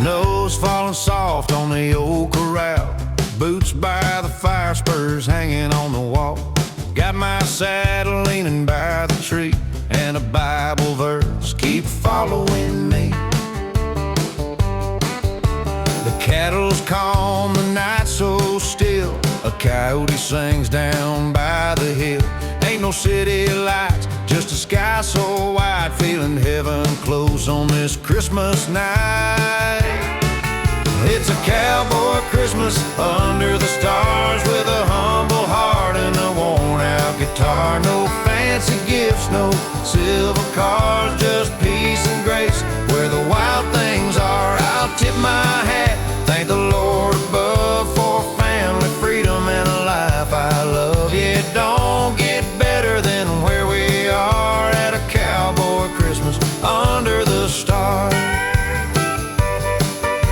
Snow's falling soft on the old corral. Boots by the fire, spurs hanging on the wall. Got my saddle leaning by the tree, and a Bible verse keep following me. The cattle's calm, the night so still. A coyote sings down by the hill. Ain't no city lights, just a sky so wide. Feeling heaven close on this Christmas night. It's a cowboy Christmas under the stars, with a humble heart and a worn-out guitar. No fancy gifts, no silver cars, just peace and grace where the wild things are. I'll tip my hat, thank the Lord above for family, freedom, and a life I love. Yeah, it don't get better than where we are at a cowboy Christmas under the stars.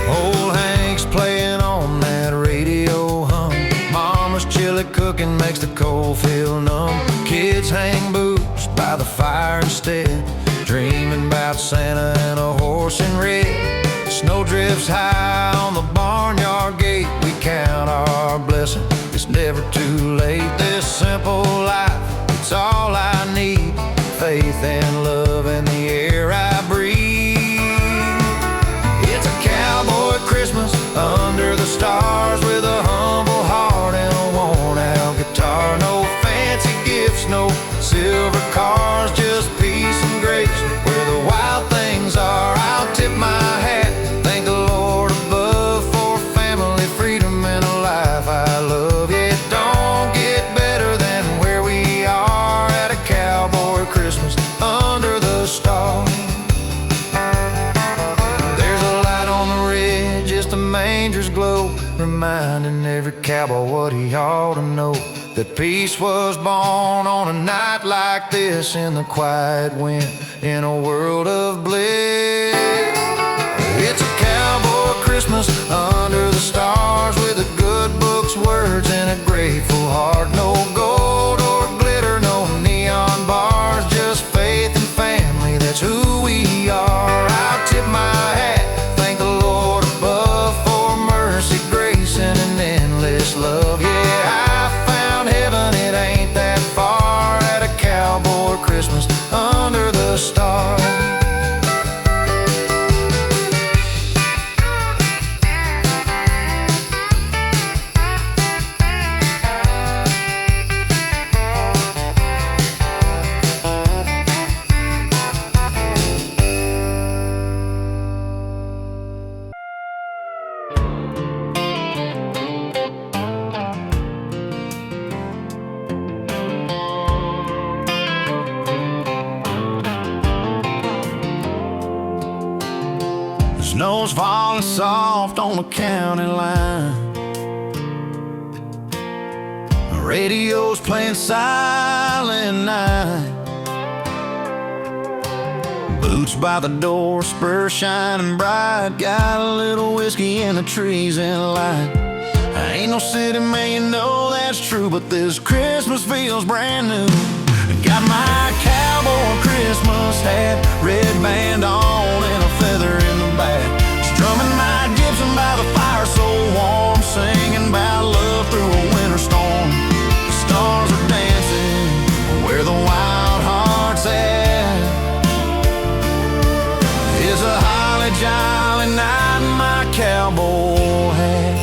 Old Hank's playing on that radio hum. Mama's chili cooking makes the cold feel numb. Kids hang boots by the fire instead, dreaming about Santa and a horse in red. Snow drifts high on the barnyard gate. We count our blessings, it's never too late. This simple life, it's all I need. Faith and love in the air I breathe. It's a cowboy Christmas under the stars, with a humble heart and a worn-out guitar. No fancy gifts, no silver cars, just peace and grace where the wild things are. I'll tip my hat, thank the Lord above for family, freedom, and a life I love. Yeah, it don't get better than where we are at a cowboy Christmas under the stars. There's a light on the ridge, just a manger's glow, reminding every cowboy what he ought to know, that peace was born on a night like this, in the quiet wind, in a world of bliss. It's a cowboy Christmas under the stars, with a good book's words and a grateful heart. No gold or glitter, no neon bars, just faith and family, that's who we are. I'll tip my hat, thank the Lord above for mercy, grace, and an endless love. Yeah, I found heaven, it ain't that far at a cowboy Christmas under the stars. Snow's falling soft on the county line. The radio's playing Silent Night. Boots by the door, spurs shining bright. Got a little whiskey in the trees and light. I ain't no city man, you know that's true, but this Christmas feels brand new. Got my cowboy Christmas hat, red band on, and a feather in the back. Strumming my Gibson by the fire so warm, singing about love through a winter storm. The stars are dancing where the wild heart's at. It's a holly jolly night in my cowboy hat.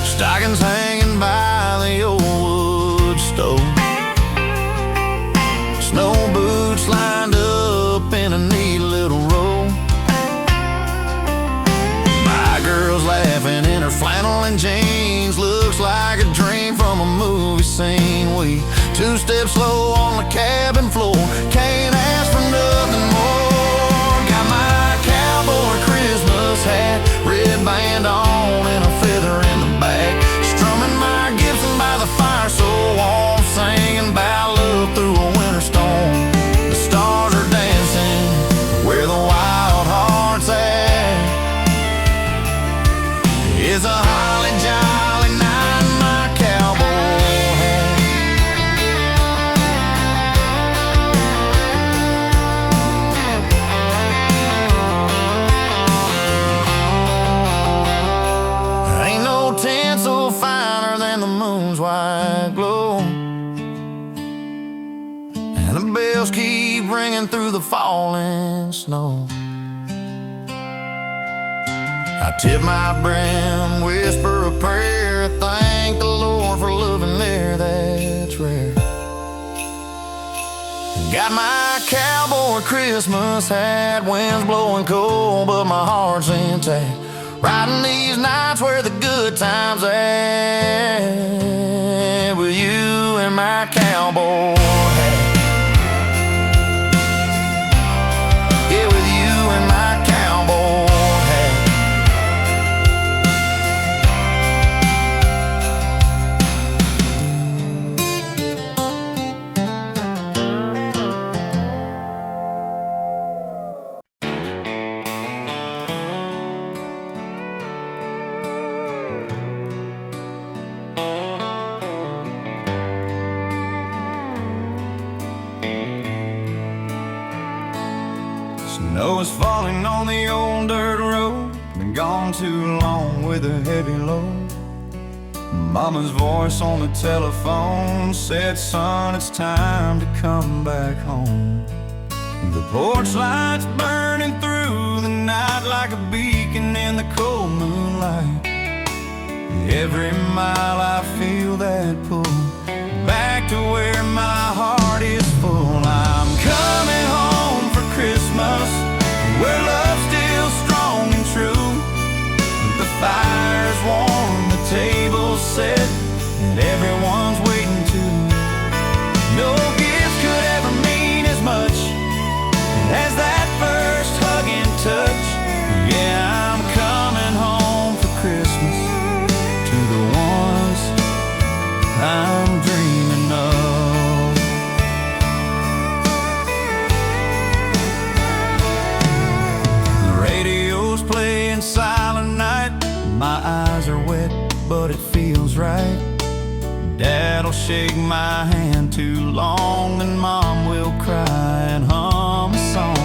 Stockings hanging by the old wood stove. Snow boots lined up in a neat little row. My girl's laughing in her flannel and jeans, looks like a dream from a movie scene. We two-step slow on the cabin floor, can't ask for nothing more. Got my cowboy Christmas hat, red band on, and a feather in the back. Strumming my Gibson by the fire so warm, singing about love through a winter storm. The stars are dancing where the wild heart's at. It's a holly jolly night in my cowboy hat. snow. I tip my brim, whisper a prayer, thank the Lord for loving there, that's rare. Got my cowboy Christmas hat, wind's blowing cold, but my heart's intact. Riding these nights where the good times at, with you and my cowboy hat. Yeah, with you and my cowboy hat. Snow is falling on the old dirt road, been gone too long with a heavy load. Mama's voice on the telephone said, son, it's time to come back home. The porch lights burning through the night like a beacon in the cold moonlight. Every mile I feel that pull back to where my heart is full. I'm coming home for Christmas, where love's still strong and true. The fire's warm, the table's set, and everyone's waiting too. No gift could ever mean as much as that first hug and touch. Yeah, I'm coming home for Christmas to the ones I'm dreaming of. The radio's playing Silent Night. My eyes are wet, but it feels right. Dad'll shake my hand too long, then Mom will cry and hum a song.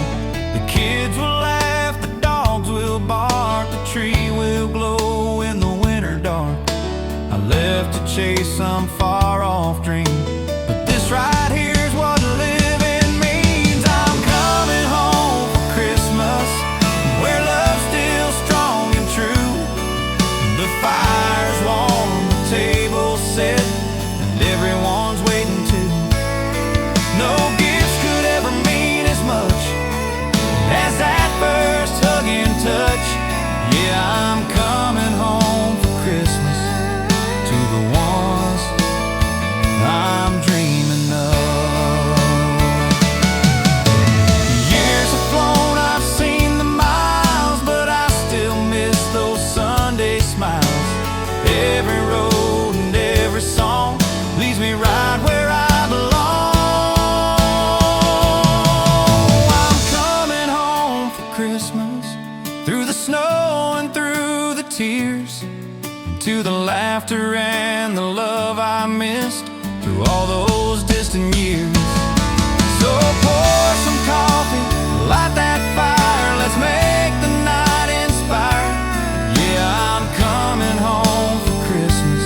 The kids will laugh, the dogs will bark, the tree will glow in the winter dark. I left to chase some far-off dream, but this right here's what living means. I'm coming home for Christmas, where love's still strong and true. The fire's warm, the table's set, and everyone's waiting too. No gifts could ever mean as much as that first hug and touch. Yeah, I'm coming home for Christmas to the ones I'm dreaming of. Years have flown, I've seen the miles, but I still miss those Sunday smiles. Every road and every song leads me right where I belong. I'm coming home for Christmas, through the snow and through the tears, to the laughter and the love I missed through all those distant years. So pour some coffee, light that fire, let's make the night inspire. Yeah, I'm coming home for Christmas,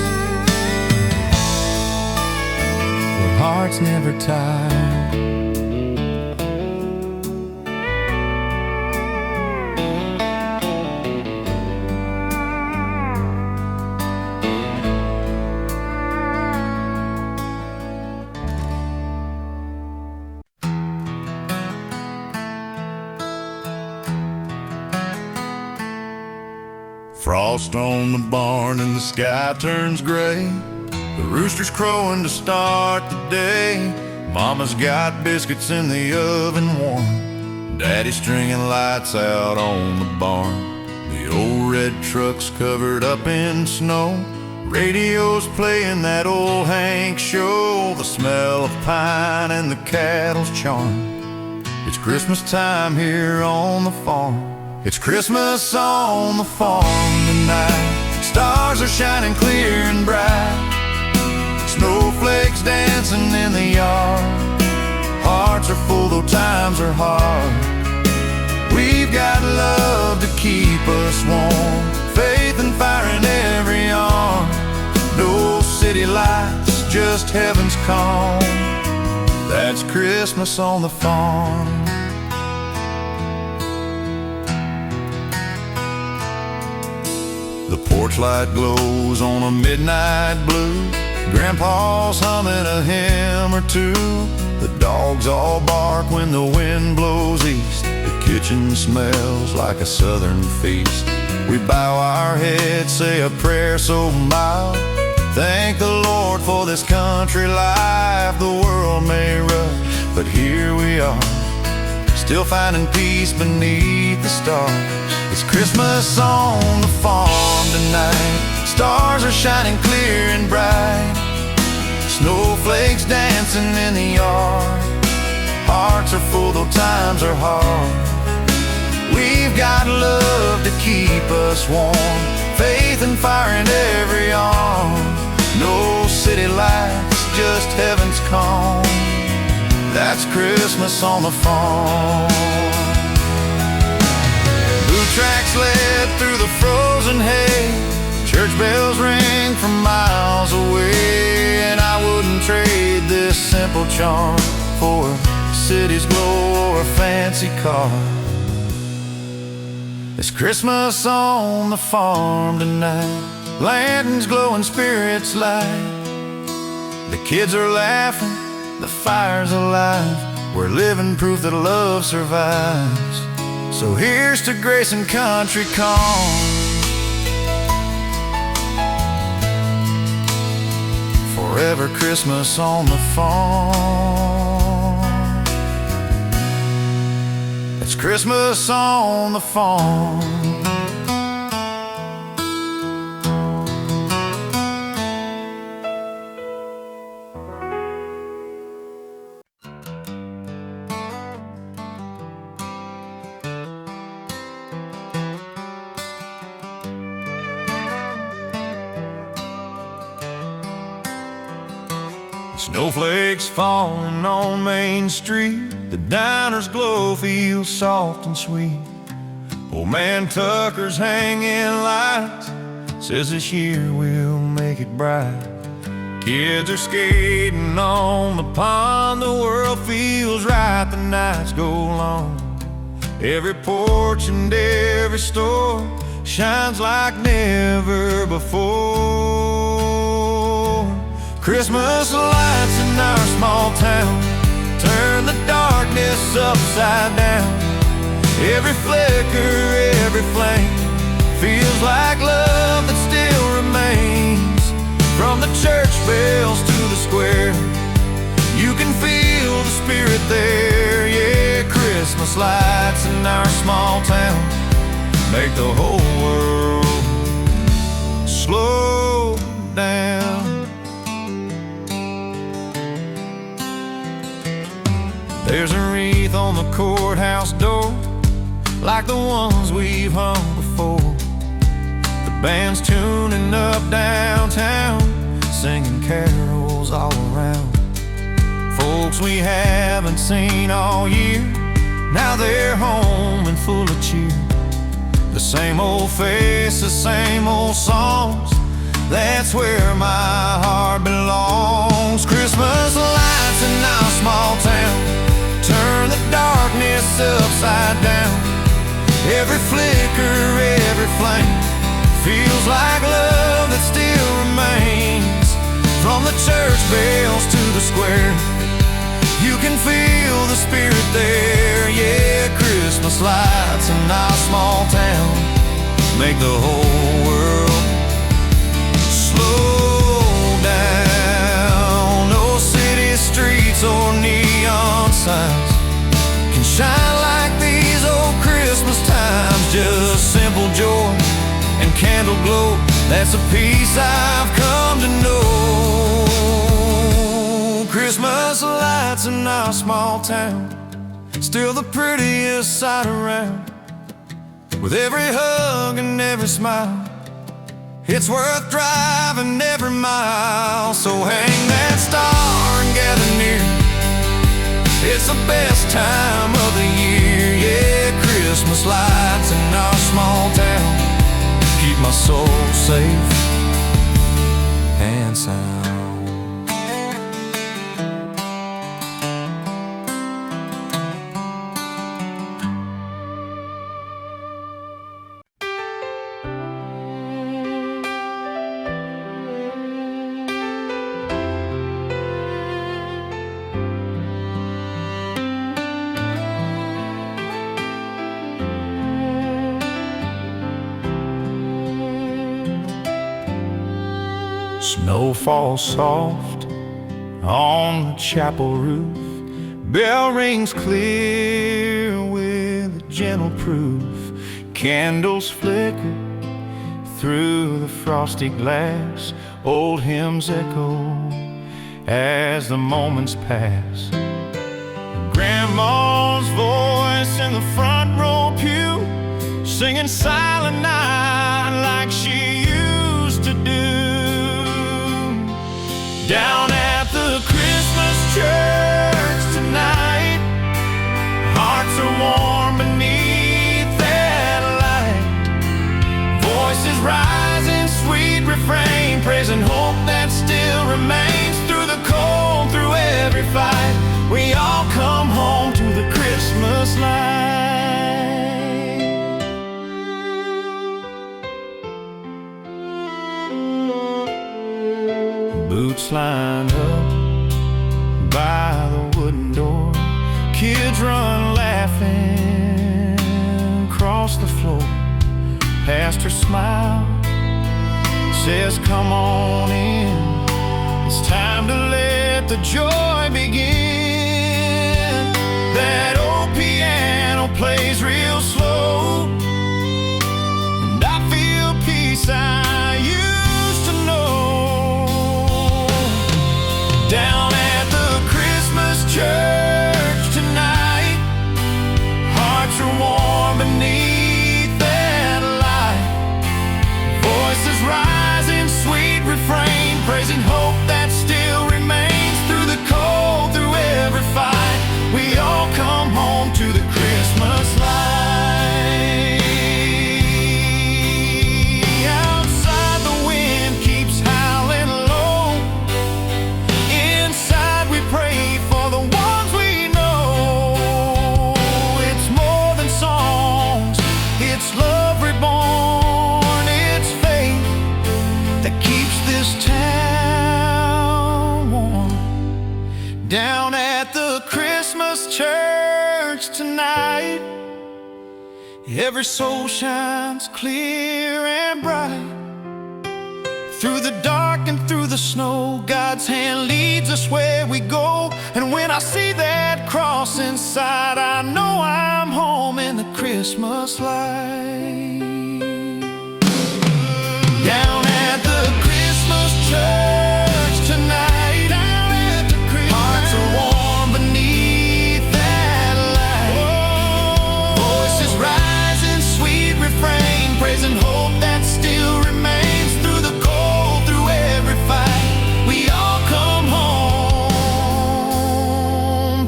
where hearts never tire. Frost on the barn and the sky turns gray. The rooster's crowing to start the day. Mama's got biscuits in the oven warm. Daddy's stringing lights out on the barn. The old red truck's covered up in snow. Radio's playing that old Hank show. The smell of pine and the cattle's charm. It's Christmas time here on the farm. It's Christmas on the farm tonight. Stars are shining clear and bright. Snowflakes dancing in the yard. Hearts are full though times are hard. We've got love to keep us warm, faith and fire in every arm. No city lights, just heaven's calm. That's Christmas on the farm. Torchlight glows on a midnight blue. Grandpa's humming a hymn or two. The dogs all bark when the wind blows east. The kitchen smells like a southern feast. We bow our heads, say a prayer so mild. Thank the Lord for this country life. The world may rush, but here we are, still finding peace beneath the stars. It's Christmas on the farm tonight. Stars are shining clear and bright. Snowflakes dancing in the yard. Hearts are full though times are hard. We've got love to keep us warm, faith and fire in every arm. No city lights, just heaven's calm. That's Christmas on the farm. Blue tracks led through the frozen hay. Church bells ring from miles away. And I wouldn't trade this simple charm for a city's glow or a fancy car. It's Christmas on the farm tonight. Lanterns glowing, spirits light. The kids are laughing, the fire's alive. We're living proof that love survives. So here's to grace and country calm. Forever Christmas on the farm. It's Christmas on the farm. Snowflakes falling on Main Street. The diner's glow feels soft and sweet. Old man Tucker's hanging lights, says this year we'll make it bright. Kids are skating on the pond. The world feels right, the nights go long. Every porch and every store shines like never before. Christmas lights in our small town turn the darkness upside down. Every flicker, every flame feels like love that still remains. From the church bells to the square, you can feel the spirit there. Yeah, Christmas lights in our small town make the whole world slow down. There's a wreath on the courthouse door, like the ones we've hung before. The band's tuning up downtown, singing carols all around. Folks we haven't seen all year, now they're home and full of cheer. The same old face, the same old songs, that's where my heart belongs. Christmas lights in our small town turn the darkness upside down. Every flicker, every flame feels like love that still remains. From the church bells to the square, you can feel the spirit there. Yeah, Christmas lights in our small town make the whole world slow down. No city streets or neon signs can shine like these old Christmas times. Just simple joy and candle glow, that's a peace I've come to know. Christmas lights in our small town, still the prettiest sight around. With every hug and every smile, it's worth driving every mile. So hang that star and gather near, it's the best time of the year. Yeah, Christmas lights in our small town keep my soul safe and sound. Snow falls soft on the chapel roof. Bell rings clear with a gentle proof. Candles flicker through the frosty glass. Old hymns echo as the moments pass. Grandma's voice in the front row pew, singing Silent Night like she used to do. Down at the Christmas church tonight, hearts are warm beneath that light. Voices rising, sweet refrain, praising hope that still remains. Through the cold, through every fight, we all come home to the Christmas light. Boots lined up by the wooden door. Kids run laughing across the floor. Pastor smile says, come on in. It's time to let the joy begin. That old piano plays real slow, and I feel peace I used to know. Down at the Christmas church tonight, hearts are warm beneath that light. Voices rising, sweet refrain, praising hope that still remains. Through the cold, through every fight, we all come home to the Christmas light. Outside the wind keeps howling low. Inside we pray for the ones we know. It's more than songs, it's love reborn. It's faith that keeps this town warm. Down at the Christmas church tonight, every soul shines clear and bright. Through the dark and through the snow, God's hand leads us where we go. And when I see that cross inside, I know I'm home in the Christmas light. Down at the Christmas church tonight, hearts are warm beneath that light. Voices rising, sweet refrain, praising hope that still remains. Through the cold, through every fight, we all come home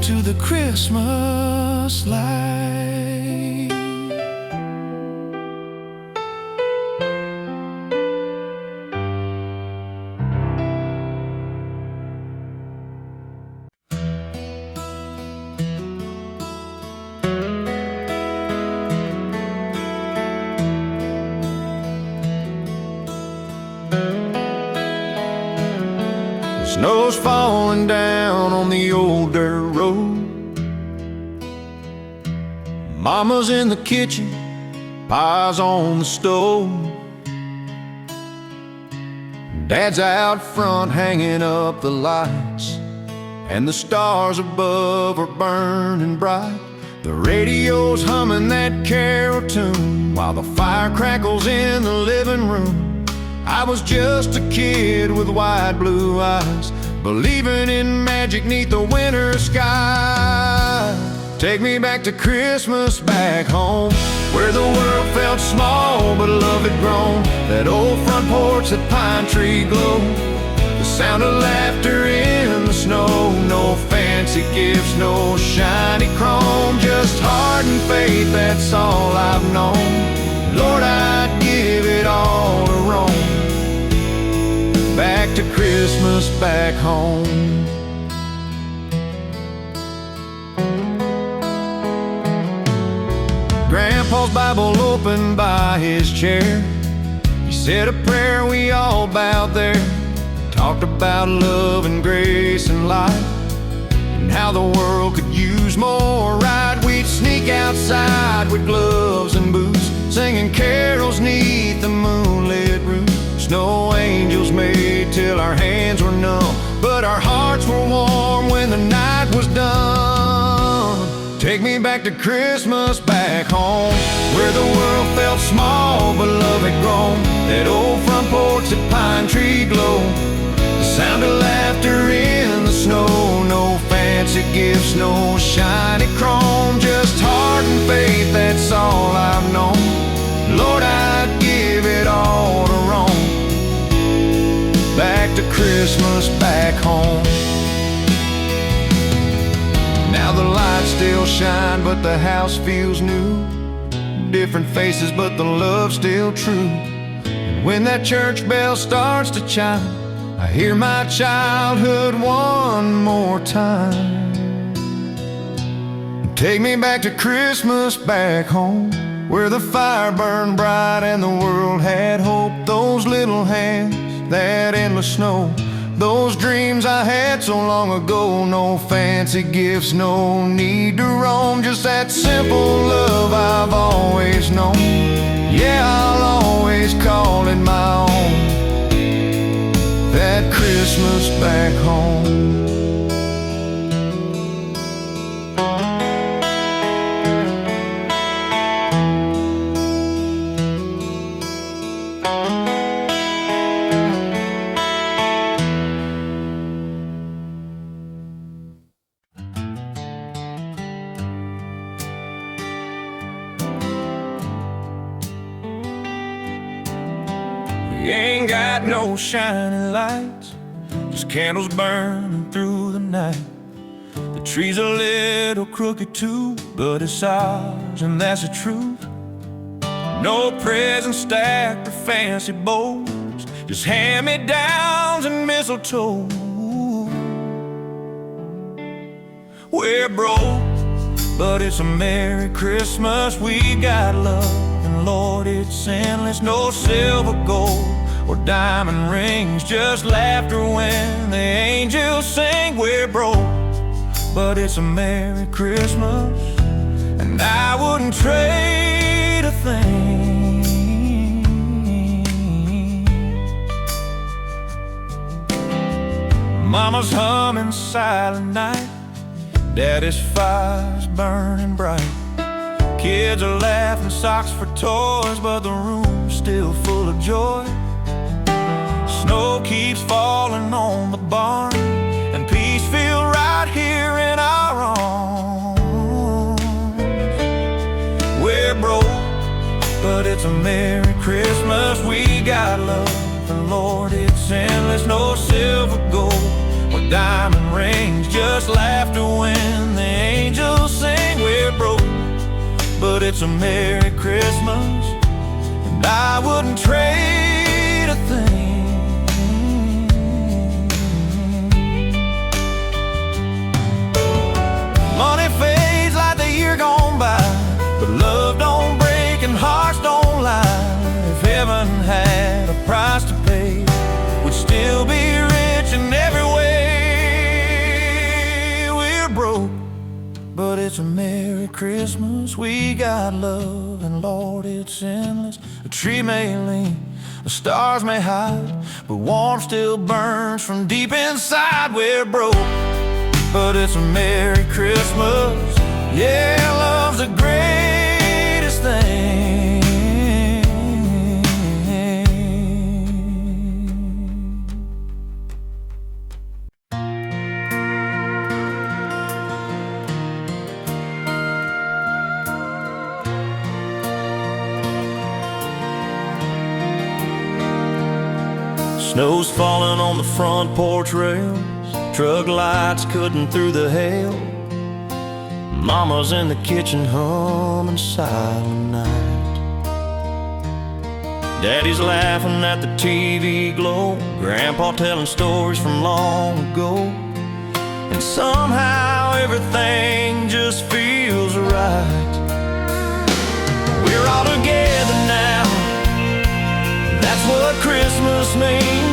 to the Christmas light. The snow's falling down on the old dirt road. Mama's in the kitchen, Pa's on the stove. Dad's out front hanging up the lights, and the stars above are burning bright. The radio's humming that carol tune while the fire crackles in the living room. I was just a kid with wide blue eyes, believing in magic 'neath the winter sky. Take me back to Christmas back home, where the world felt small but love had grown. That old front porch, that pine tree glow, the sound of laughter in the snow. No fancy gifts, no shiny chrome, just heart and faith, that's all I've known. Lord, I'd give it all to roam back to Christmas back home. Grandpa's Bible open by his chair. He said a prayer, we all bowed there. Talked about love and grace and light, and how the world could use more right. We'd sneak outside with gloves and boots, singing carols 'neath the moonlit roof. Snow angels made till back to Christmas back home, where the world felt small but love had grown. That old front porch, that pine tree glow, the sound of laughter in the snow. No fancy gifts, no shiny chrome, just heart and faith, that's all I've known. Lord, I'd give it all to roam back to Christmas back home. Now the lights still shine, but the house feels new. Different faces, but the love's still true. And when that church bell starts to chime, I hear my childhood one more time. Take me back to Christmas back home, where the fire burned bright and the world had hope. Those little hands, that endless snow, those dreams I had so long ago. No fancy gifts, no need to roam, just that simple love I've always known. Yeah, I'll always call it my own, that Christmas back home. We ain't got no shining lights, just candles burning through the night. The tree's a little crooked too, but it's ours and that's the truth. No presents stacked or fancy bows, just hand-me-downs and mistletoe. We're broke, but it's a Merry Christmas. We got love, and Lord, it's endless. No silver, gold, or diamond rings, just laughter when the angels sing. We're broke, but it's a Merry Christmas, and I wouldn't trade a thing. Mama's humming Silent Night, Daddy's fire's burning bright. Kids are laughing, socks for toys, but the room's still full of joy. Snow keeps falling on the barn, and peace feels right here in our arms. We're broke, but it's a Merry Christmas. We got love, and Lord, it's endless. No silver, gold, or diamond rings, just laughter when the angels sing. We're broke, but it's a Merry Christmas, and I wouldn't trade a thing. Money fades like the year gone by, but love don't break and hearts don't lie. If heaven had a price to pay, we'd still be rich in every way. We're broke, but it's a Merry Christmas. We got love, and Lord, it's endless. A tree may lean, the stars may hide, but warmth still burns from deep inside. We're broke, but it's a Merry Christmas. Yeah, love's the greatest thing. Snow's falling on the front porch rails, truck lights cutting through the hail. Mama's in the kitchen humming Silent Night. Daddy's laughing at the TV glow, Grandpa telling stories from long ago. And somehow everything just feels right. We're all together now, that's what Christmas means.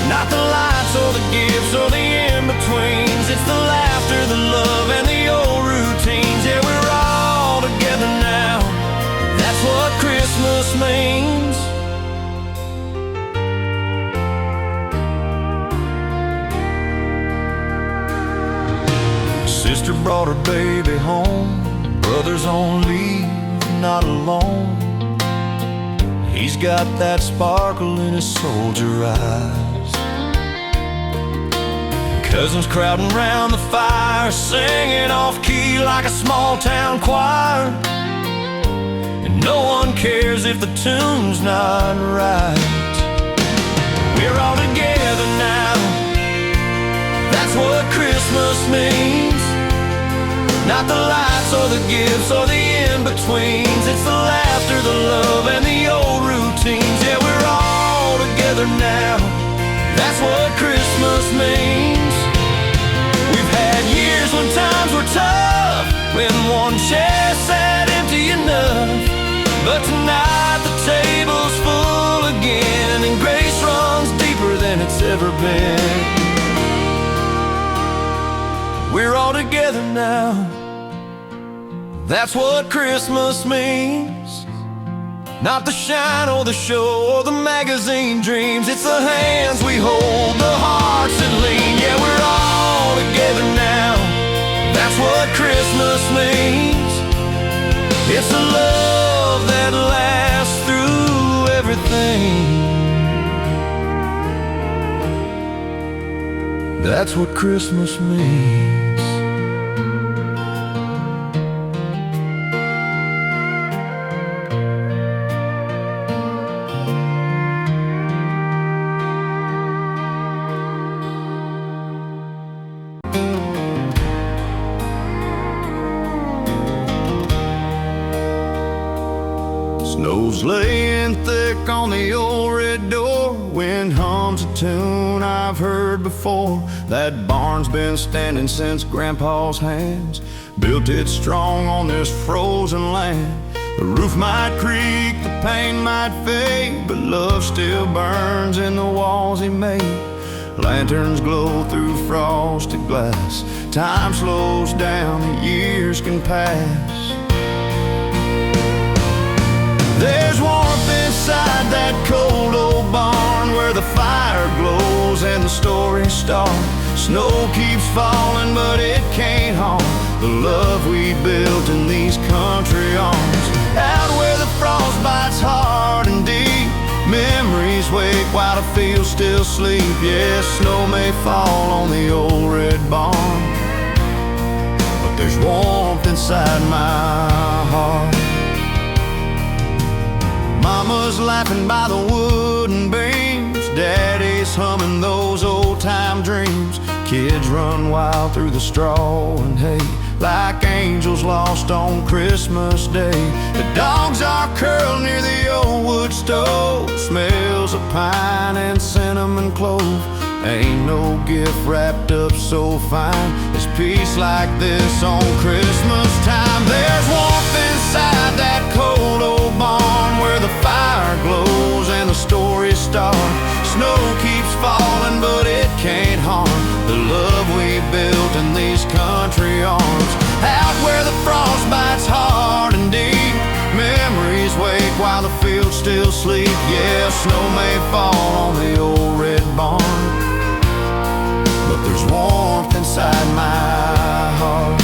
Not the lights or the gifts or the in-betweens, it's the laughter, the love, and the old routines. Yeah, we're all together now, that's what Christmas means. Sister brought brought her baby home. Brother's on leave, not alone. He's got that sparkle in his soldier eyes. Cousins crowding round the fire, singing off key like a small town choir. And no one cares if the tune's not right. We're all together now. That's what Christmas means. Not the lights or the gifts or the in-betweens. It's the laughter, the love, and the old routines. Yeah, we're all together now. That's what Christmas means. We've had years when times were tough, when one chair sat empty enough. But tonight the table's full again, and grace runs deeper than it's ever been. We're all together now. That's what Christmas means. Not the shine or the show or the magazine dreams. It's the hands we hold, the hearts that lean. Yeah, we're all together now. That's what Christmas means. It's the love that lasts through everything. That's what Christmas means. Snow's laying thick on the old red door. Wind hums a tune I've heard before. That barn's been standing since Grandpa's hands built it strong on this frozen land. The roof might creak, the paint might fade, but love still burns in the walls he made. Lanterns glow through frosted glass. Time slows down, the years can pass. There's warmth inside that cold old barn, where the fire glows and the stories start. Snow keeps falling, but it can't harm the love we built in these country arms. Out where the frost bites hard and deep, memories wake while the fields still sleep. Yes, snow may fall on the old red barn, but there's warmth inside my heart. Mama's laughing by the wooden beams, Daddy's humming those old-time dreams. Kids run wild through the straw and hay, like angels lost on Christmas Day. The dogs are curled near the old wood stove, smells of pine and cinnamon clove. Ain't no gift wrapped up so fine as peace like this on Christmas time. There's warmth inside that cold old barn, where the fire glows and the stories start. Snow keeps falling, but it can't harm the love we built in these country arms. Out where the frost bites hard and deep, memories wake while the fields still sleep. Yeah, snow may fall on the old red barn, but there's warmth inside my heart.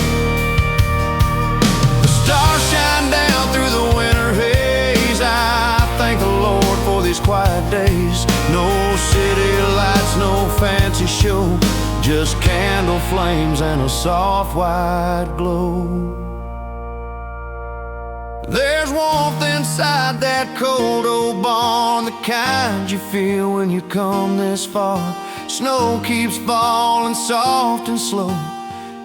The stars shine down through the winter haze. I thank the Lord for these quiet days. No city lights, no fancy show, just candle flames and a soft white glow. There's warmth inside that cold old barn, the kind you feel when you come this far. Snow keeps falling soft and slow,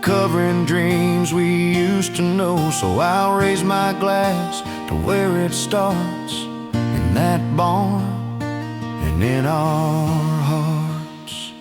covering dreams we used to know. So I'll raise my glass to where it starts, in that barn and in our hearts.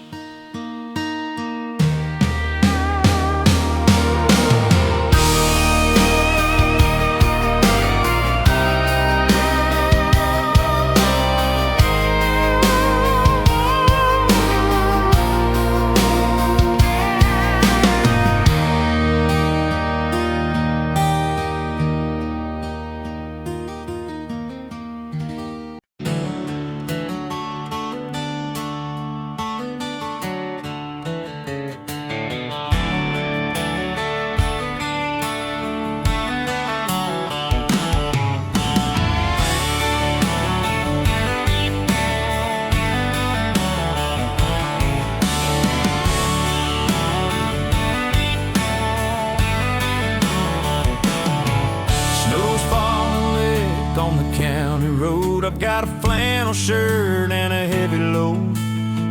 wreck on the county road. I've got a flannel shirt and a heavy load.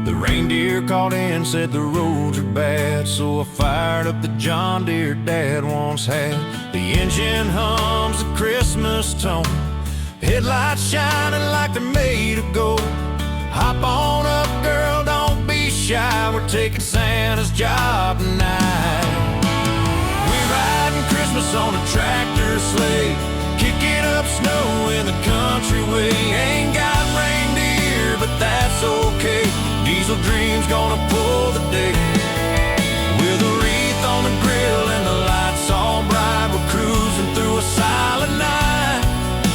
The reindeer called in, said the roads are bad, so I fired up the John Deere Dad once had. The engine hums a Christmas tone, headlights shining like they're made of gold. Hop on up, girl, don't be shy, we're taking Santa's job tonight. We're riding Christmas on a tractor sleigh, kicking up snow in the country way. Ain't got reindeer, but that's okay. Diesel Dream's gonna pull the day. With a wreath on the grill and the lights all bright, we're cruising through a silent night.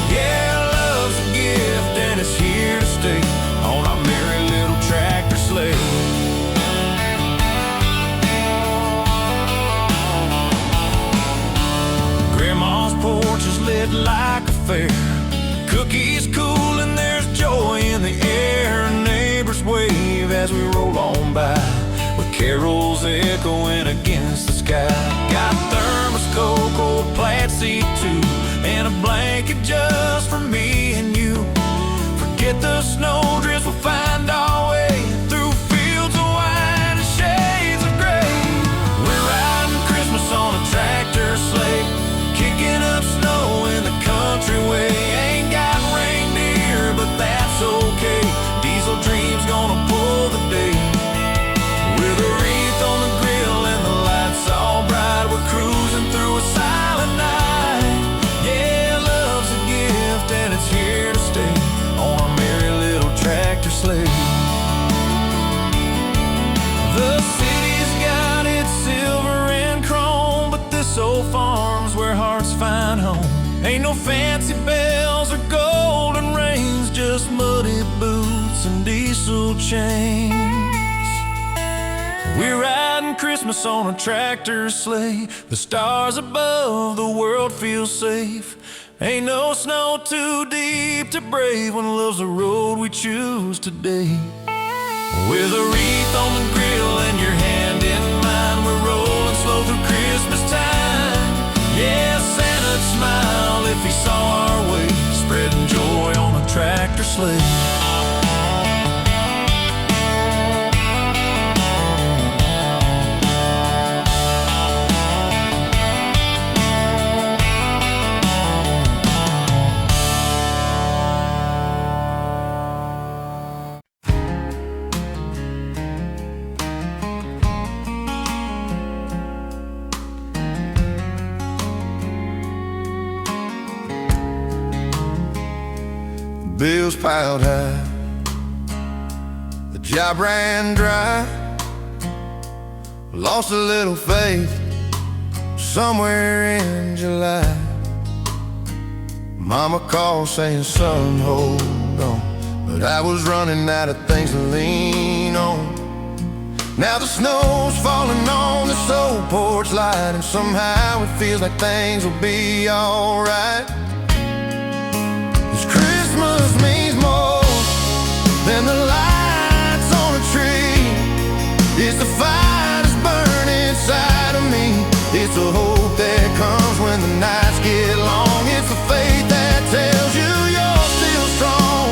Yeah, love's a gift and it's here to stay on our merry little tractor sleigh. Grandma's porch is lit like a fair, cookies cool and there's joy in the air. Neighbors wave as we roll on by, with carols echoing against the sky. Got thermos Coke, old plaid seat too, and a blanket just for me and you. Forget the snowdrifts, we'll find our way through fields of wine and shades of gray. We're riding Christmas on a tractor sleigh, kicking up snow in the country way. Ain't got reindeer, but that's okay. Diesel Dream's gonna pull the day. With a wreath on the grill and the lights all bright, we're cruising through a silent night. Yeah, love's a gift and it's here to stay on our merry little tractor sleigh. The city's got its silver and chrome, but this old farm's where hearts find home. Ain't no fancy bells or golden rains, just muddy boots and diesel chains. We're riding Christmas on a tractor sleigh, the stars above, the world feels safe. Ain't no snow too deep to brave when love's the road we choose today. With a wreath on the grill and your hand in mine, we're rolling slow through Christmas time. Yeah, Santa'd smile if he saw our way, spreading joy on a tractor sleigh. Bills piled high, the job ran dry. Lost a little faith somewhere in July. Mama called saying, son, hold on, but I was running out of things to lean on. Now the snow's falling on this old porch light, and somehow it feels like things will be alright. Christmas means more than the lights on a tree. It's the fire that's burning inside of me. It's the hope that comes when the nights get long. It's the faith that tells you you're still strong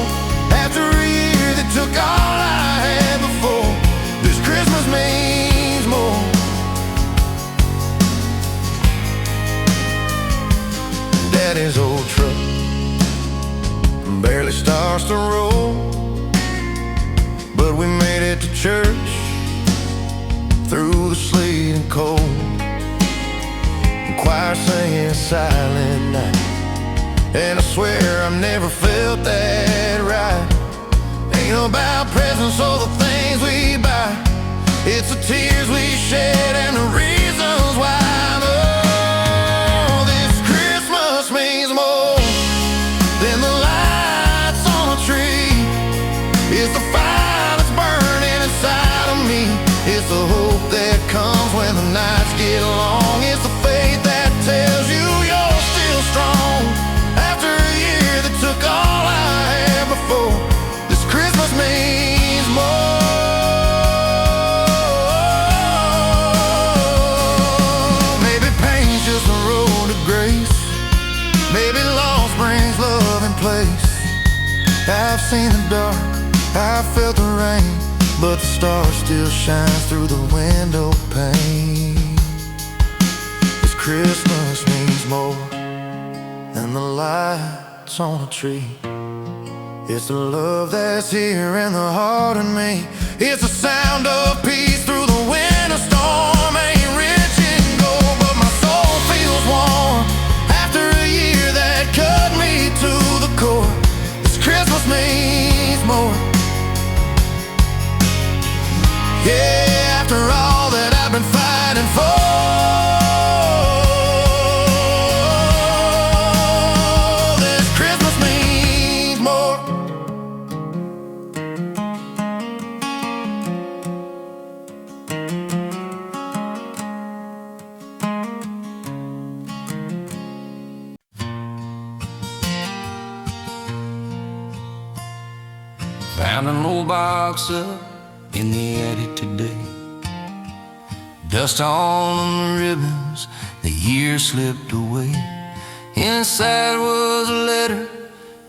after a year that took all I had before. This Christmas means more. Daddy's old truck barely starts to roll, but we made it to church through the sleet and cold. The choir singing Silent Night, and I swear I've never felt that right. Ain't about presents or the things we buy, it's the tears we shed and the reasons why. Oh, this Christmas means more than the lights on a tree. It's the fire that's burning inside of me. It's the hope that comes when the nights get long. It's the faith that tells you you're still strong after a year that took all I had before. This Christmas means more. place. I've seen the dark, I've felt the rain, but the star still shines through the window pane. This Christmas means more than the lights on a tree. It's the love that's here in the heart of me. It's the sound of peace through the winter storm. Ain't rich in gold, but my soul feels warm after a year that cut me to the core. This Christmas means more. Yeah, after all that I've been fighting for, this Christmas means more. Found an old box up in the attic today. Dust on the ribbons, the year slipped away. Inside was a letter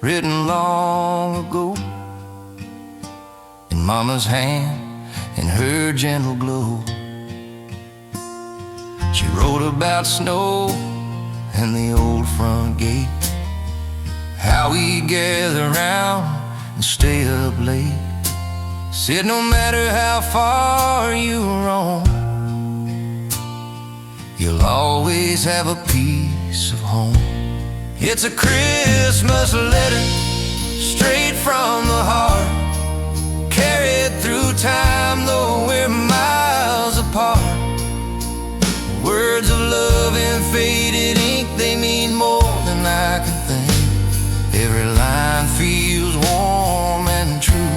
written long ago, in Mama's hand and her gentle glow. She wrote about snow and the old front gate, how we gather round and stay up late. Said no matter how far you roam, you'll always have a piece of home. It's a Christmas letter straight from the heart, carried through time though we're miles apart. Words of love and faded ink, they mean more than I can think. Every line feels warm and true,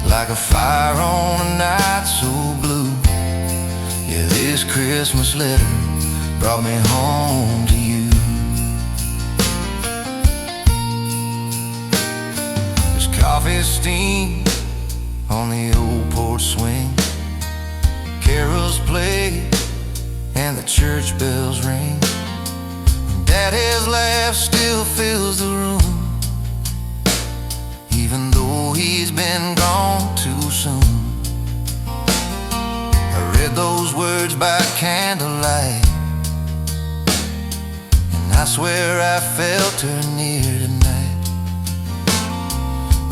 like a fire on a night so blue. Yeah, this Christmas letter brought me home to you. There's coffee steam on the old porch swing, carols play and the church bells ring. Daddy's laugh still fills the room, even though he's been gone too soon. I read those words by candlelight, and I swear I felt her near tonight.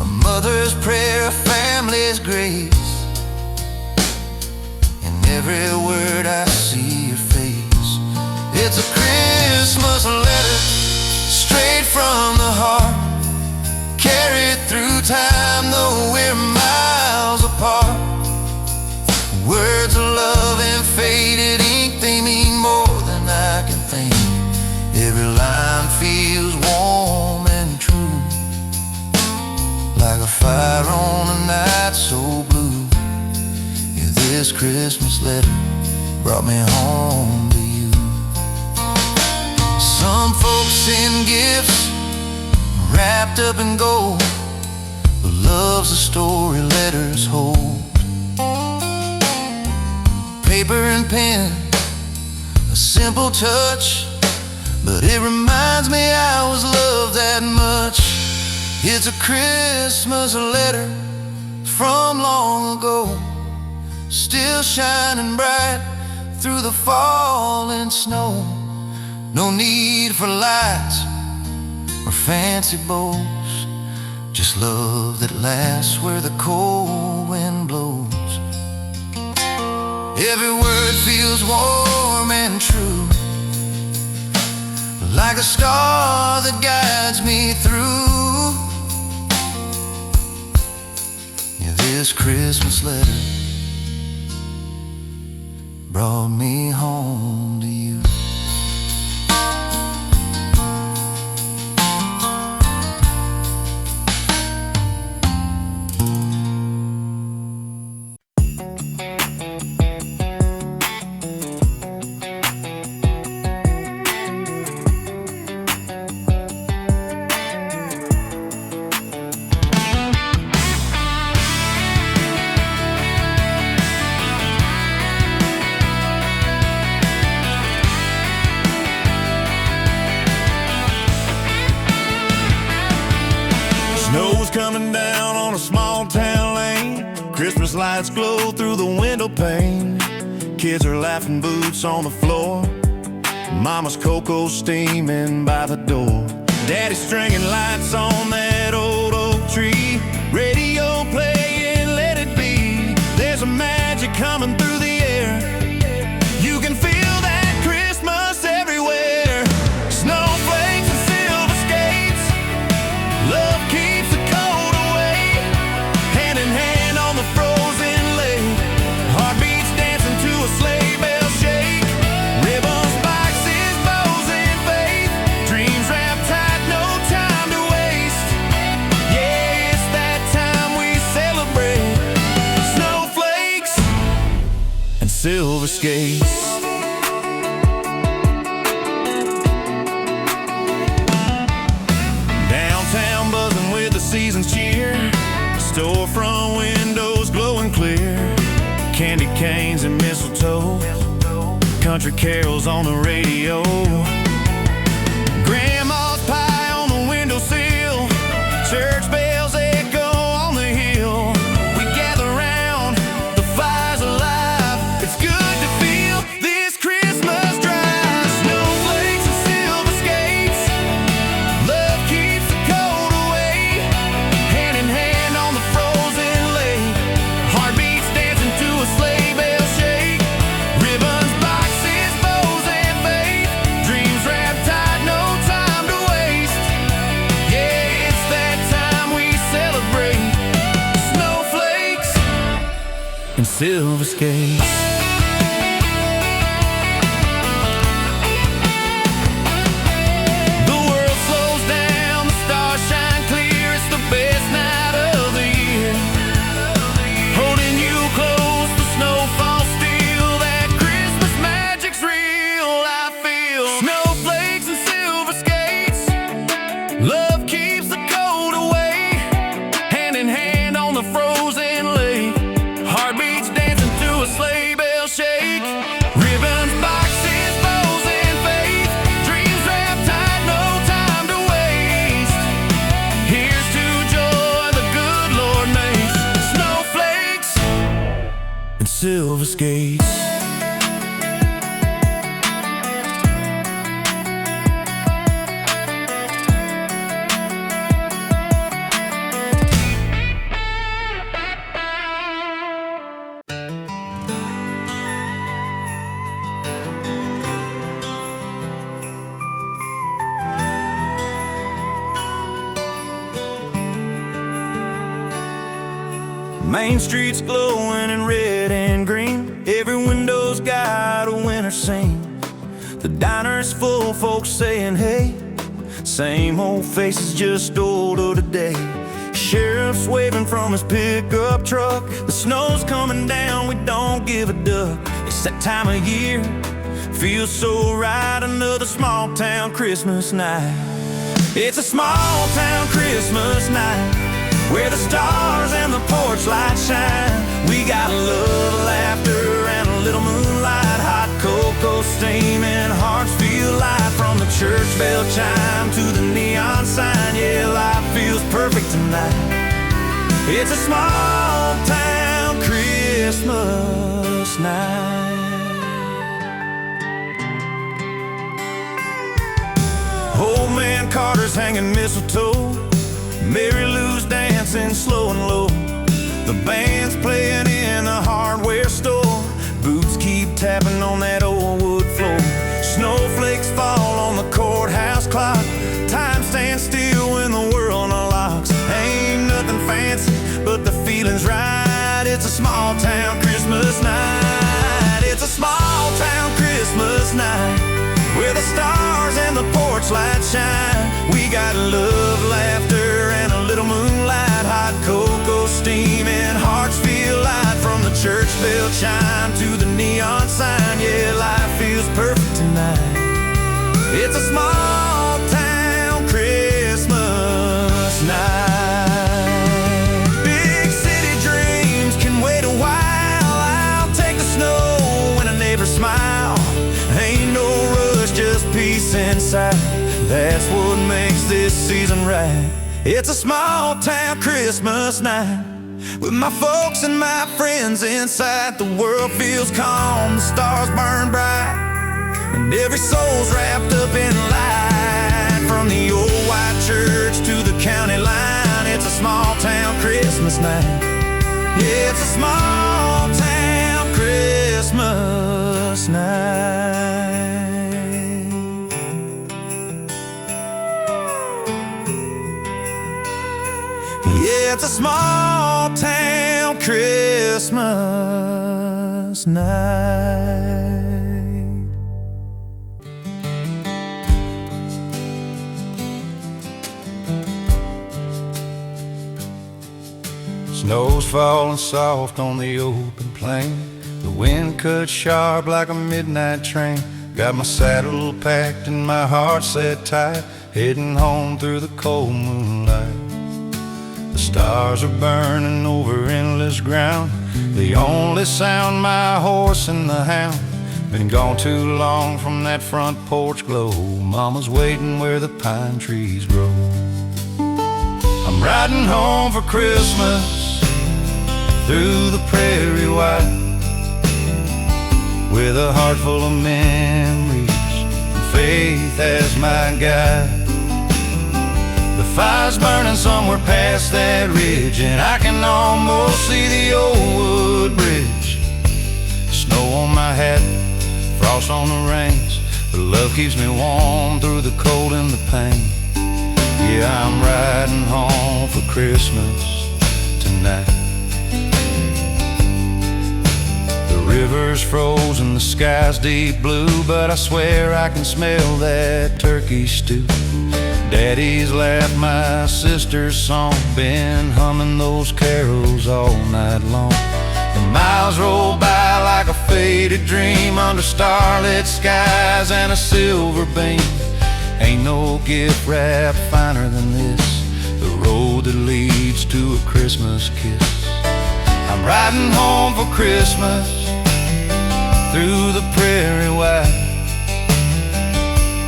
A mother's prayer, a family's grace, in every word I see your face. It's a Christmas letter straight from the heart, carried through time though we're miles apart. Words of love and faded ink, they mean more than I can think. Every line feels warm and true, like a fire on a night so blue. Yeah, this Christmas letter brought me home to you. Some folks send gifts wrapped up in gold, but love's a story letters hold. Paper and pen, a simple touch, but it reminds me I was loved that much. It's a Christmas letter from long ago, still shining bright through the falling snow. No need for lights or fancy bows, just love that lasts where the cold wind blows. Every word feels warm and true, like a star that guides me through. Yeah, this Christmas letter brought me home to you. pain. Kids are laughing, boots on the floor. Mama's cocoa steaming by the door. Daddy's stringing lights on that old oak tree. Radio playing, let it be. There's a magic coming through the air. You can feel that Christmas everywhere. Snowflakes and silver skates. Love keeps the cold away. Hand in hand on the frozen lake. Heartbeats dancing to a sleigh bell shake. Ribbons, boxes, bows, and faith. Dreams wrapped tight, no time to waste. Yeah, it's that time we celebrate. Snowflakes and silver skates. Downtown buzzing with the season's cheer. Storefront windows glowing clear. Candy canes and mistletoe. Country carols on the radio. Grandma's pie on the windowsill. Church bells echo on the hill. We gather round, the fire's alive. It's good to feel this Christmas drive. Snowflakes and silver skates. Love keeps the cold away. Hand in hand on the frozen lake. Heartbeats dancing to a sleigh bell shake. Ribbons, boxes, bows, and faith. Dreams wrapped tight, no time to waste. Yeah, it's that time we celebrate. Snowflakes and silver skates. The world slows down, the stars shine clear. It's the best night of the year. Holding you close, the snow falls still. That Christmas magic's real, I feel. Snowflakes and silver skates. Love keeps the cold away. Hand in hand on the frozen lake. Heartbeats dancing to a sleigh bell shake. Ribbons, boxes, bows, and faith. Dreams wrapped tight, no time to waste. Here's to joy the good Lord makes. Snowflakes and silver skates. Main Street's glowing in red and green. Every window's got a winter scene. The diner's full, folks saying hey. Same old faces, just older today. Sheriff's waving from his pickup truck. The snow's coming down, we don't give a duck. It's that time of year, feels so right. Another small town Christmas night. It's a small town Christmas night, where the stars and the porch lights shine. We got love, laughter, and a little moonlight. Hot cocoa steaming, hearts feel light. From the church bell chime to the neon sign. Yeah, life feels perfect tonight. It's a small town Christmas night. Old man Carter's hanging mistletoe. Mary Lou's dancing slow and low. The band's playing in the hardware store. Boots keep tapping on that old wood floor. Snowflakes fall on the courthouse clock. Time stands still when the world unlocks. Ain't nothing fancy, but the feeling's right. It's a small town Christmas night. It's a small town Christmas night, where the stars and the porch lights shine. We got love, laughter, and a little moonlight. Hot cocoa steaming, hearts feel light. From the church bell chime to the neon sign. Yeah, life feels perfect tonight. It's a small town Christmas night. Big city dreams can wait a while. I'll take the snow when a neighbor smile. Ain't no rush, just peace inside. That's what makes this season right. It's a small town Christmas night, With my folks and my friends inside, the world feels calm, the stars burn bright, and every soul's wrapped up in light. From the old white church to the county line, it's a small town Christmas night. Yeah, it's a small town Christmas night. Yeah, it's a small town Christmas night. Snow's falling soft on the open plain. The wind cuts sharp like a midnight train. Got my saddle packed and my heart set tight, heading home through the cold moonlight. The stars are burning over endless ground, the only sound my horse and the hound. Been gone too long from that front porch glow. Mama's waiting where the pine trees grow. I'm riding home for Christmas through the prairie wide, with a heart full of memories and faith as my guide. The fire's burning somewhere past that ridge, and I can almost see the old wood bridge. Snow on my hat, frost on the reins, but love keeps me warm through the cold and the pain. Yeah, I'm riding home for Christmas tonight. The river's frozen, the sky's deep blue, but I swear I can smell that turkey stew. Daddy's laugh, my sister's song, been humming those carols all night long. The miles roll by like a faded dream, under starlit skies and a silver beam. Ain't no gift wrapped finer than this, the road that leads to a Christmas kiss. I'm riding home for Christmas through the prairie wide,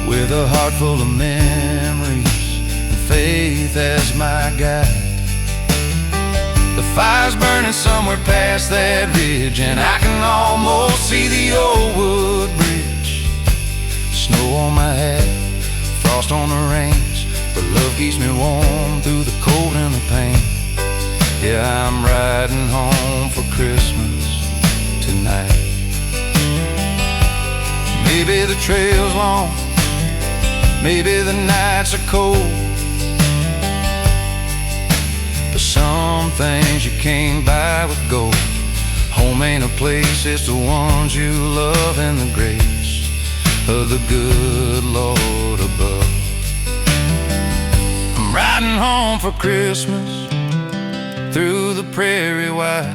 with a heart full of memories and faith as my guide. The fire's burning somewhere past that ridge, and I can almost see the old wood bridge. Snow on my hat, frost on the reins, but love keeps me warm through the cold and the pain. Yeah, I'm riding home for Christmas tonight. Maybe the trail's long, maybe the nights are cold, but some things you can't buy with gold. Home ain't a place, it's the ones you love and the grace of the good Lord above. I'm riding home for Christmas through the prairie wide,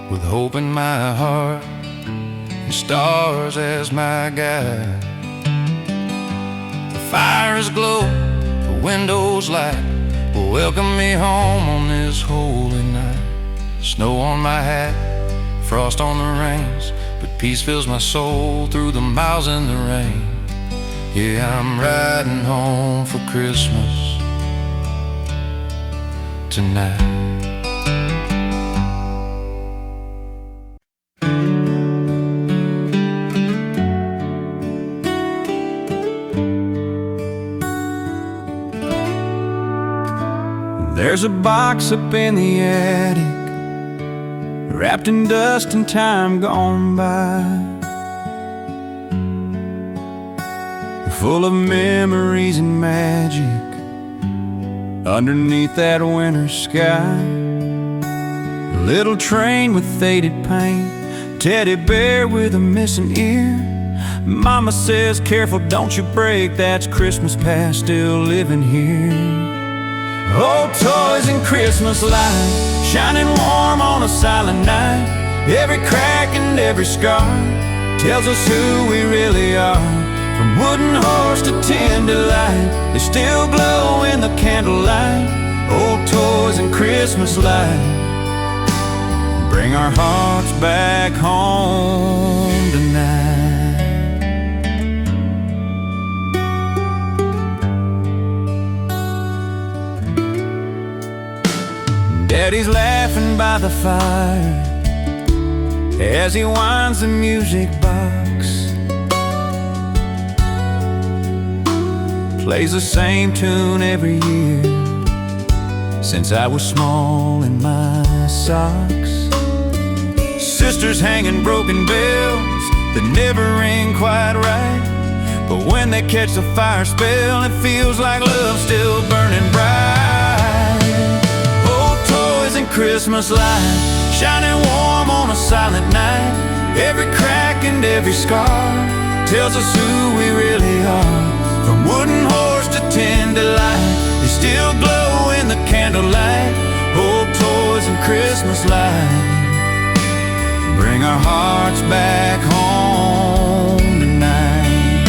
with hope in my heart and stars as my guide. The fire is glow, the windows light will welcome me home on this holy night. Snow on my hat, frost on the reins, but peace fills my soul through the miles and the rain. Yeah, I'm riding home for Christmas tonight. There's a box up in the attic, wrapped in dust and time gone by, full of memories and magic underneath that winter sky. A little train with faded paint, teddy bear with a missing ear. Mama says, careful, don't you break, that's Christmas past still living here. Old toys and Christmas lights shining warm on a silent night. Every crack and every scar tells us who we really are. From wooden horse to tin delight, they still glow in the candlelight. Old toys and Christmas lights bring our hearts back home tonight. Daddy's laughing by the fire as he winds the music box, plays the same tune every year since I was small in my socks. Sisters hanging broken bells that never ring quite right, but when they catch the fire spell, it feels like love's still burning bright. Old toys and Christmas lights shining warm on a silent night. Every crack and every scar tells us who we really are. From wooden horse to tin delight, they still glow in the candlelight. Old toys and Christmas lights bring our hearts back home tonight.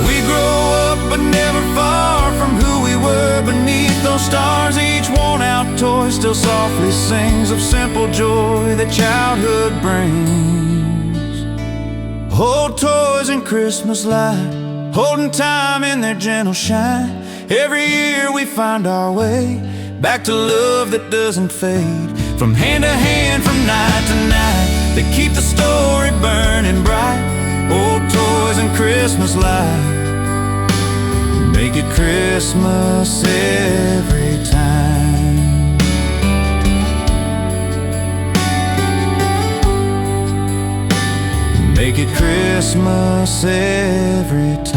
We grow up but never far from who we were beneath those stars. Each worn-out toy still softly sings of simple joy that childhood brings. Old toys and Christmas light, holding time in their gentle shine. Every year we find our way back to love that doesn't fade. From hand to hand, from night to night, they keep the story burning bright. Old toys and Christmas light make it Christmas every time. Make it Christmas every time.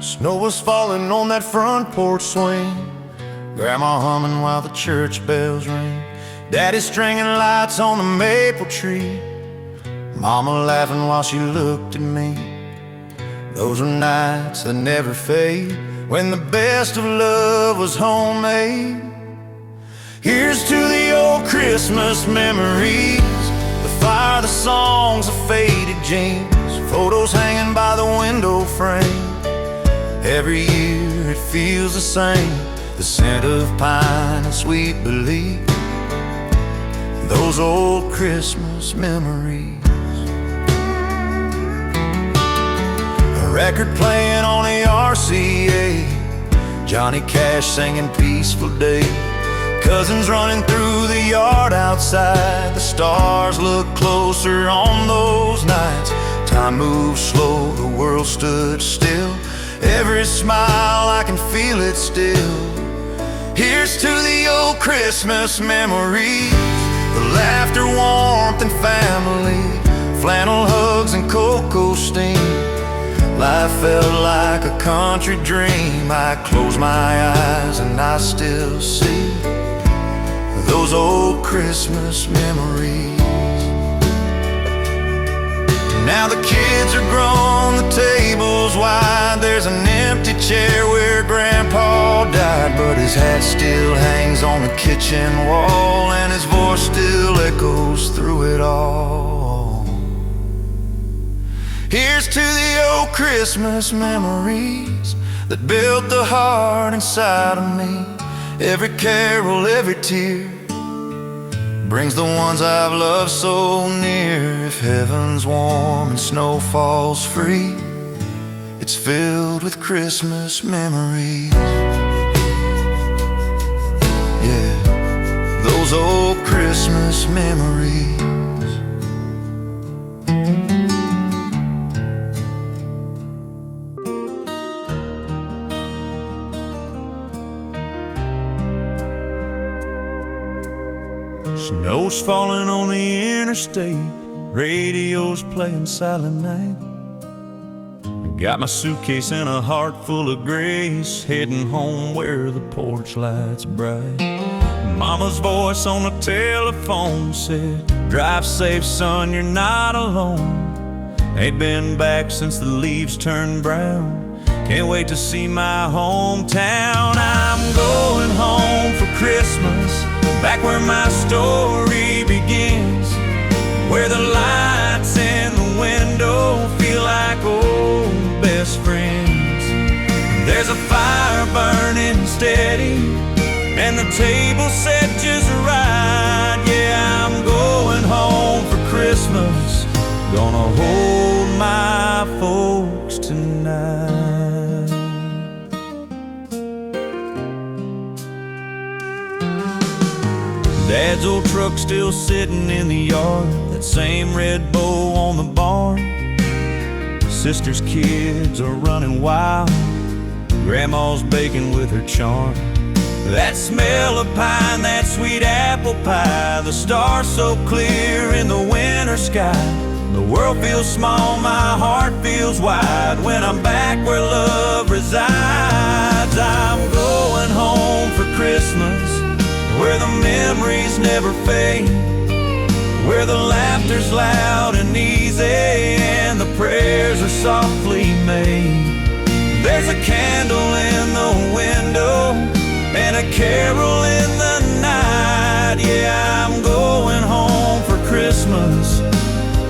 Snow was falling on that front porch swing, Grandma humming while the church bells ring, Daddy stringing lights on the maple tree, Mama laughing while she looked at me. Those were nights that never fade, when the best of love was homemade. Here's to the old Christmas memories, the fire, the songs, the faded jeans, photos hanging by the window frame. Every year it feels the same, the scent of pine and sweet belief, those old Christmas memories. A record playing on the RCA, Johnny Cash singing Peaceful Day, cousins running through the yard outside. The stars look closer on those nights. Time moved slow, the world stood still. Every smile, I can feel it still. Here's to the old Christmas memories, the laughter, warmth, and family, flannel hugs and cocoa steam. Life felt like a country dream. I close my eyes and I still see those old Christmas memories. Now the kids are grown, the table's wide, there's an empty chair where Grandpa died, but his hat still hangs on the kitchen wall, and his voice still echoes through it all. Here's to the old Christmas memories that built the heart inside of me. Every carol, every tear brings the ones I've loved so near. If heaven's warm and snow falls free, it's filled with Christmas memories. Yeah, those old Christmas memories. Snow's falling on the interstate, radio's playing Silent Night. Got my suitcase and a heart full of grace, heading home where the porch light's bright. Mama's voice on the telephone said, "Drive safe, son, you're not alone." Ain't been back since the leaves turned brown. Can't wait to see my hometown. I'm going home for Christmas, back where my story begins, where the lights in the window burning steady, and the table set just right. Yeah, I'm going home for Christmas, gonna hold my folks tonight. Dad's old truck still sitting in the yard, that same red bow on the barn. Sister's kids are running wild, Grandma's baking with her charm. That smell of pine, that sweet apple pie, the stars so clear in the winter sky. The world feels small, my heart feels wide when I'm back where love resides. I'm going home for Christmas, where the memories never fade, where the laughter's loud and easy and the prayers are softly made. There's a candle in the window and a carol in the night. Yeah, I'm going home for Christmas,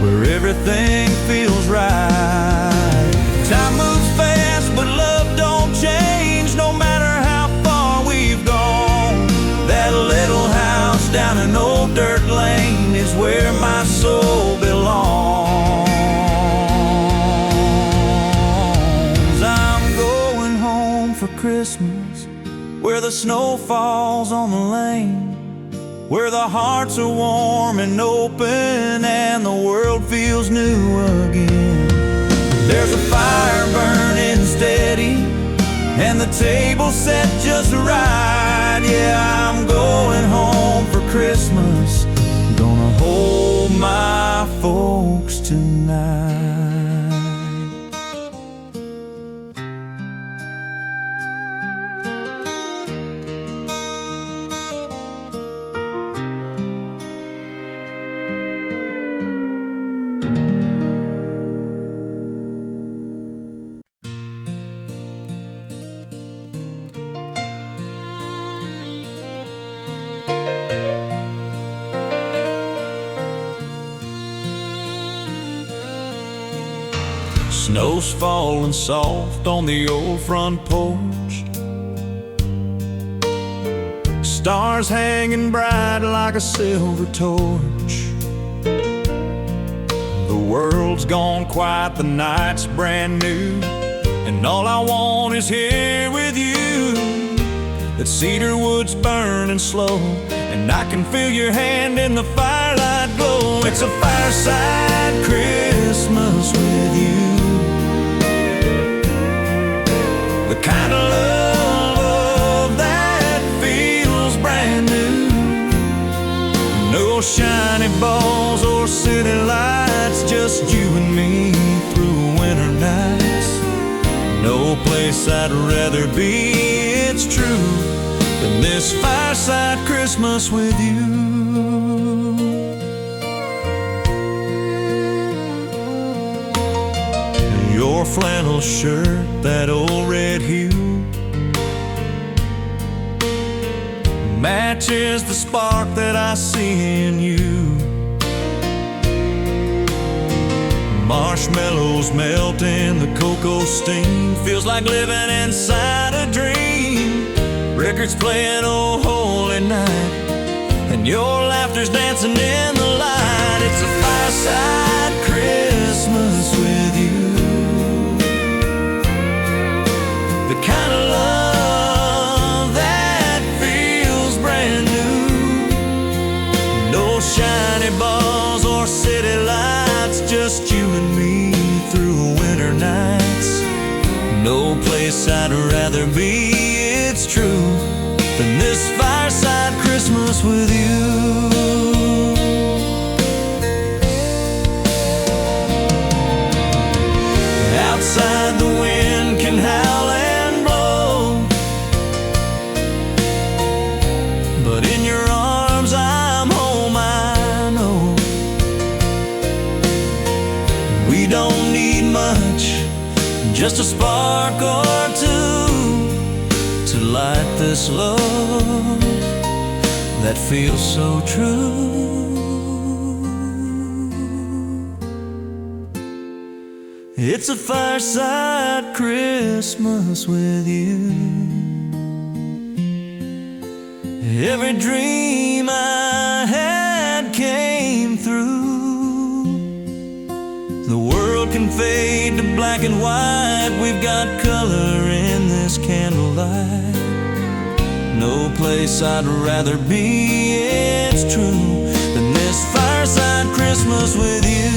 where everything feels right. Time moves fast, but love don't change, no matter how far we've gone. That little house down an old dirt lane is where my soul belongs. I'm going home for Christmas, where the snow falls on the lane, where the hearts are warm and open and the world feels new again. There's a fire burning steady and the table set just right. Yeah, I'm going home for Christmas, gonna hold my folks tonight. Snow's falling soft on the old front porch, stars hanging bright like a silver torch. The world's gone quiet, the night's brand new, and all I want is here with you. That cedar wood's burning slow, and I can feel your hand in the firelight glow. It's a fireside Christmas with you, the kind of love that feels brand new. No shiny balls or city lights, just you and me through winter nights. No place I'd rather be, it's true, than this fireside Christmas with you. Your flannel shirt, that old red hue, matches the spark that I see in you. Marshmallows melt in the cocoa steam, feels like living inside a dream. Records playing Oh Holy Night, and your laughter's dancing in the light. It's a fireside Christmas with you, the kind of love that feels brand new. No shiny balls or city lights, just you and me through winter nights. No place I'd rather be, it's true, than this fireside Christmas with you. Outside the wind can howl and blow, but in your arms I'm home, I know. We don't need much, just a spark or two to light this love that feels so true. It's a fireside Christmas with you. Every dream I had came through. The world can fade to black and white. We've got color in this candlelight. No place I'd rather be, it's true, than this fireside Christmas with you.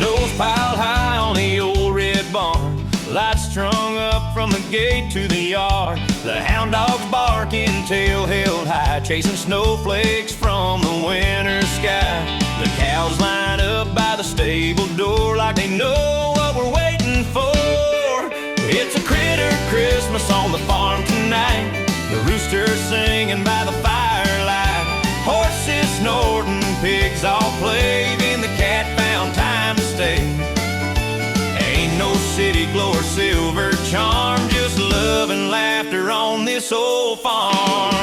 Snow's piled high on the old red barn, lights strung up from the gate to the yard. The hound dogs barking, tail held high, chasing snowflakes from the winter sky. The cows line up by the stable door like they know what we're waiting for. It's a critter Christmas on the farm tonight, the rooster singing by the firelight, horses snorting, pigs all playing, the cat found time to stay. Ain't no city glow or silver charm, just love and laughter on this old farm.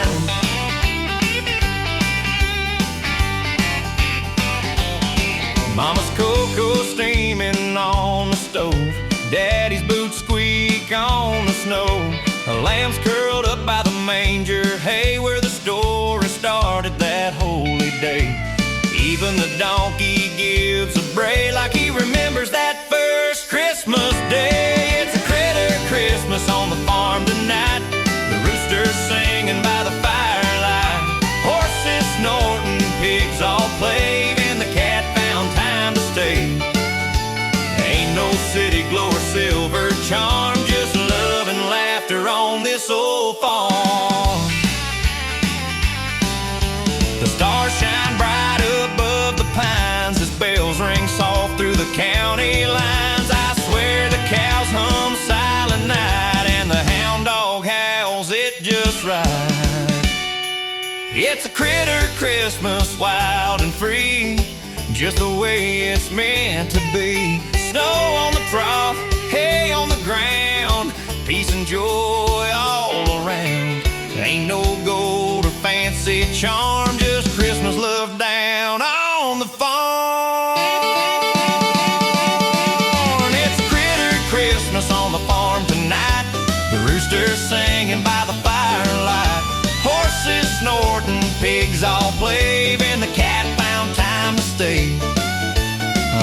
Mama's cocoa steaming on the stove, Daddy's boots squeak on the snow. The lamb's curled up by the manger, hay where the story started that holy day. Even the donkey gives a bray like he remembers that first Christmas day. It's a critter Christmas on the farm tonight, the rooster singing by the firelight, horses snorting, pigs all playing, the cat found time to stay. Ain't no city glow or silver charm, just love and laughter on this old farm. The stars shine bright above the pines as bells ring soft through the county lines. I swear the cows hum silent night and the hound dog howls it just right. It's a critter Christmas, wild and free, just the way it's meant to be. Snow on the trough, hay on the ground, peace and joy all around. Ain't no gold or fancy charm, just Christmas love down on the farm. It's a critter Christmas on the farm tonight, the rooster singing by the firelight, horses snorting, pigs all playing, the cat found time to stay.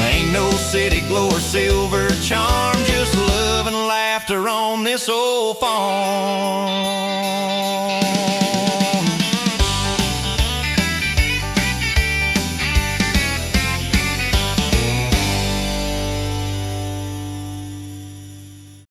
Ain't no city glow or silver charm, just love and laughter on this old farm.